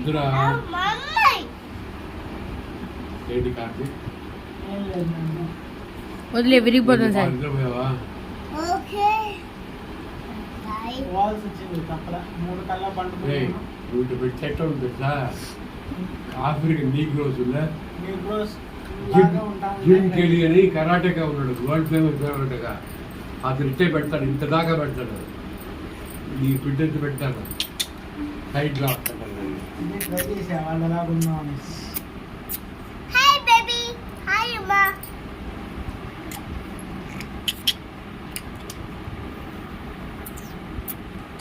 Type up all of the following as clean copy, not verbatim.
వద్దురా ఏంటి కాదు వదిలే విరిగిపోతుంది సార్. నిద్రపోయావా? వీటి పెట్టేట్టు ఉంటుంది ఆఫ్రికన్ నీగ్రోసులే జిమ్ కెలి అని కరాటేగా ఉన్నాడు, వరల్డ్ ఫేమస్ కరాటేగా. అతను ఇట్టే పెడతాడు, ఇంత దాకా పెడతాడు. ఈ బిడ్డ ఎంత పెడతాడు, సైడ్ లా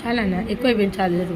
చాలా అన్న ఎక్కువ అయిపోయింది, చాలు.